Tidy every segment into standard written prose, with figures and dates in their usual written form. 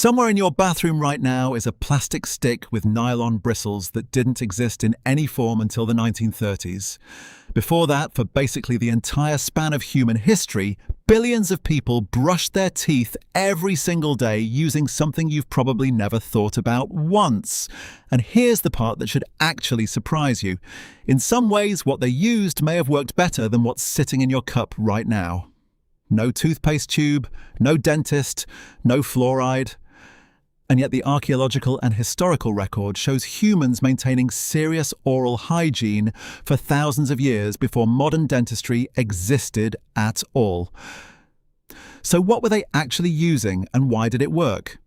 Somewhere in your bathroom right now is a plastic stick with nylon bristles that didn't exist in any form until the 1930s. Before that, for basically the entire span of human history, billions of people brushed their teeth every single day using something you've probably never thought about once. And here's the part that should actually surprise you. In some ways, what they used may have worked better than what's sitting in your cup right now. No toothpaste tube, no dentist, no fluoride. And yet the archaeological and historical record shows humans maintaining serious oral hygiene for thousands of years before modern dentistry existed at all. So what were they actually using and why did it work?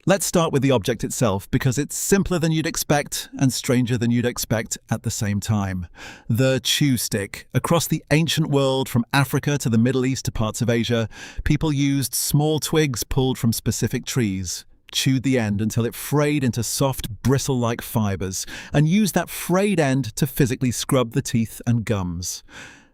Let's start with the object itself because it's simpler than you'd expect and stranger than you'd expect at the same time. The chew stick. Across the ancient world, from Africa to the Middle East to parts of Asia, people used small twigs pulled from specific trees, chewed the end until it frayed into soft, bristle-like fibers, and used that frayed end to physically scrub the teeth and gums.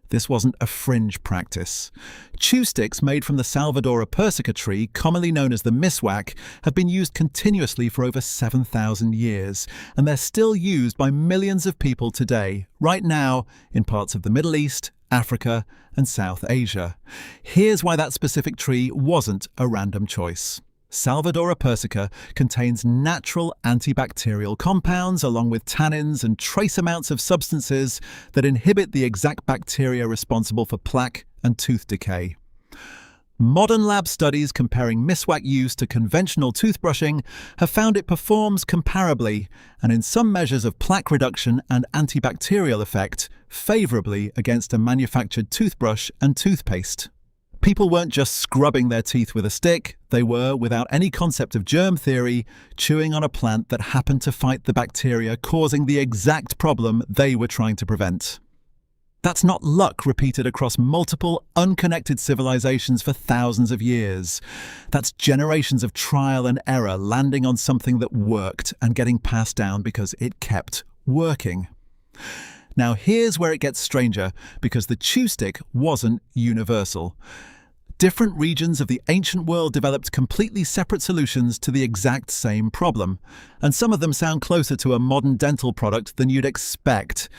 This wasn't a fringe practice. Chew sticks made from the Salvadora persica tree, commonly known as the miswak, have been used continuously for over 7,000 years, and they're still used by millions of people today, right now, in parts of the Middle East, Africa, and South Asia. Here's why that specific tree wasn't a random choice. Salvadora persica contains natural antibacterial compounds along with tannins and trace amounts of substances that inhibit the exact bacteria responsible for plaque and tooth decay. Modern lab studies comparing miswak use to conventional toothbrushing have found it performs comparably, and in some measures of plaque reduction and antibacterial effect, favorably against a manufactured toothbrush and toothpaste. People weren't just scrubbing their teeth with a stick, they were, without any concept of germ theory, chewing on a plant that happened to fight the bacteria causing the exact problem they were trying to prevent. That's not luck repeated across multiple, unconnected civilizations for thousands of years. That's generations of trial and error landing on something that worked and getting passed down because it kept working. Now here's where it gets stranger, because the chew stick wasn't universal. Different regions of the ancient world developed completely separate solutions to the exact same problem, and some of them sound closer to a modern dental product than you'd expect.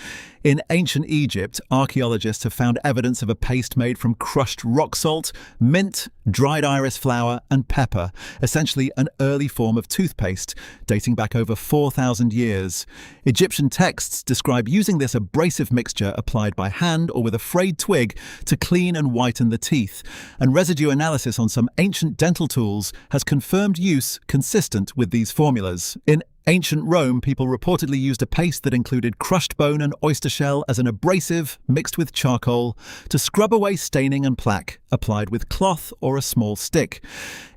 In ancient Egypt, archaeologists have found evidence of a paste made from crushed rock salt, mint, dried iris flower, and pepper, essentially an early form of toothpaste, dating back over 4,000 years. Egyptian texts describe using this abrasive mixture applied by hand or with a frayed twig to clean and whiten the teeth, and residue analysis on some ancient dental tools has confirmed use consistent with these formulas. In ancient Rome, people reportedly used a paste that included crushed bone and oyster shell as an abrasive mixed with charcoal to scrub away staining and plaque, applied with cloth or a small stick.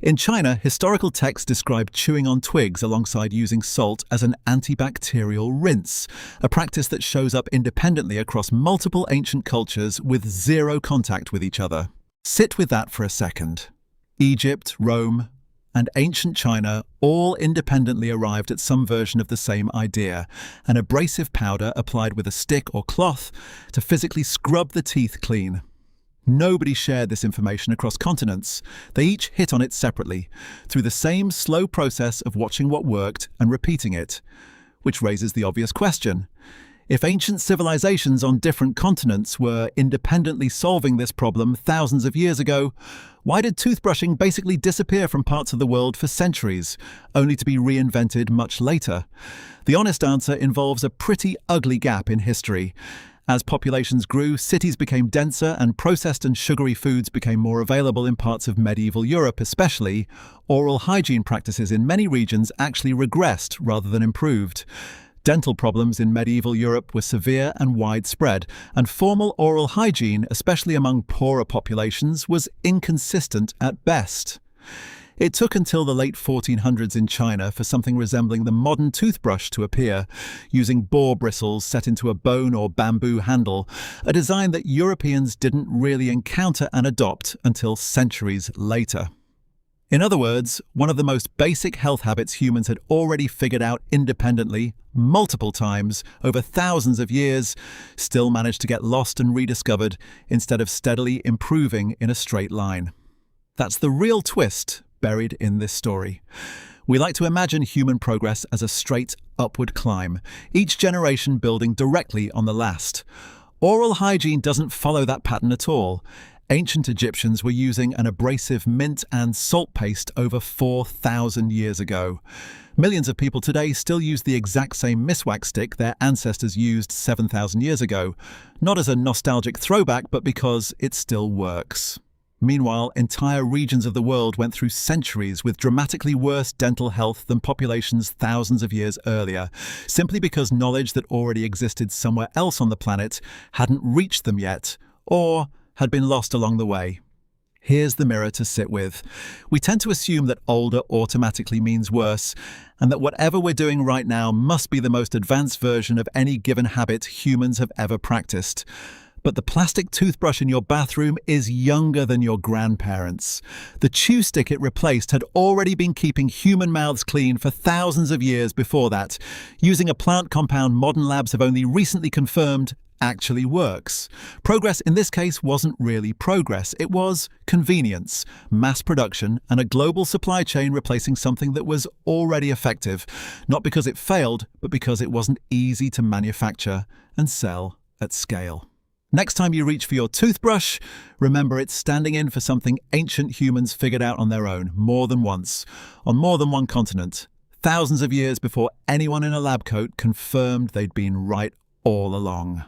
In China, historical texts describe chewing on twigs alongside using salt as an antibacterial rinse, a practice that shows up independently across multiple ancient cultures with zero contact with each other. Sit with that for a second. Egypt, Rome, and ancient China all independently arrived at some version of the same idea, an abrasive powder applied with a stick or cloth to physically scrub the teeth clean. Nobody shared this information across continents. They each hit on it separately, through the same slow process of watching what worked and repeating it. Which raises the obvious question. If ancient civilizations on different continents were independently solving this problem thousands of years ago, why did toothbrushing basically disappear from parts of the world for centuries, only to be reinvented much later? The honest answer involves a pretty ugly gap in history. As populations grew, cities became denser and processed and sugary foods became more available in parts of medieval Europe especially. Oral hygiene practices in many regions actually regressed rather than improved. Dental problems in medieval Europe were severe and widespread, and formal oral hygiene, especially among poorer populations, was inconsistent at best. It took until the late 1400s in China for something resembling the modern toothbrush to appear, using boar bristles set into a bone or bamboo handle, a design that Europeans didn't really encounter and adopt until centuries later. In other words, one of the most basic health habits humans had already figured out independently, multiple times, over thousands of years, still managed to get lost and rediscovered instead of steadily improving in a straight line. That's the real twist buried in this story. We like to imagine human progress as a straight upward climb, each generation building directly on the last. Oral hygiene doesn't follow that pattern at all. Ancient Egyptians were using an abrasive mint and salt paste over 4,000 years ago. Millions of people today still use the exact same miswak stick their ancestors used 7,000 years ago, not as a nostalgic throwback, but because it still works. Meanwhile, entire regions of the world went through centuries with dramatically worse dental health than populations thousands of years earlier, simply because knowledge that already existed somewhere else on the planet hadn't reached them yet, or had been lost along the way. Here's the mirror to sit with. We tend to assume that older automatically means worse, and that whatever we're doing right now must be the most advanced version of any given habit humans have ever practiced. But the plastic toothbrush in your bathroom is younger than your grandparents. The chew stick it replaced had already been keeping human mouths clean for thousands of years before that, using a plant compound modern labs have only recently confirmed actually works. Progress in this case wasn't really progress. It was convenience, mass production, and a global supply chain replacing something that was already effective, not because it failed, but because it wasn't easy to manufacture and sell at scale. Next time you reach for your toothbrush, remember it's standing in for something ancient humans figured out on their own, more than once, on more than one continent, thousands of years before anyone in a lab coat confirmed they'd been right all along.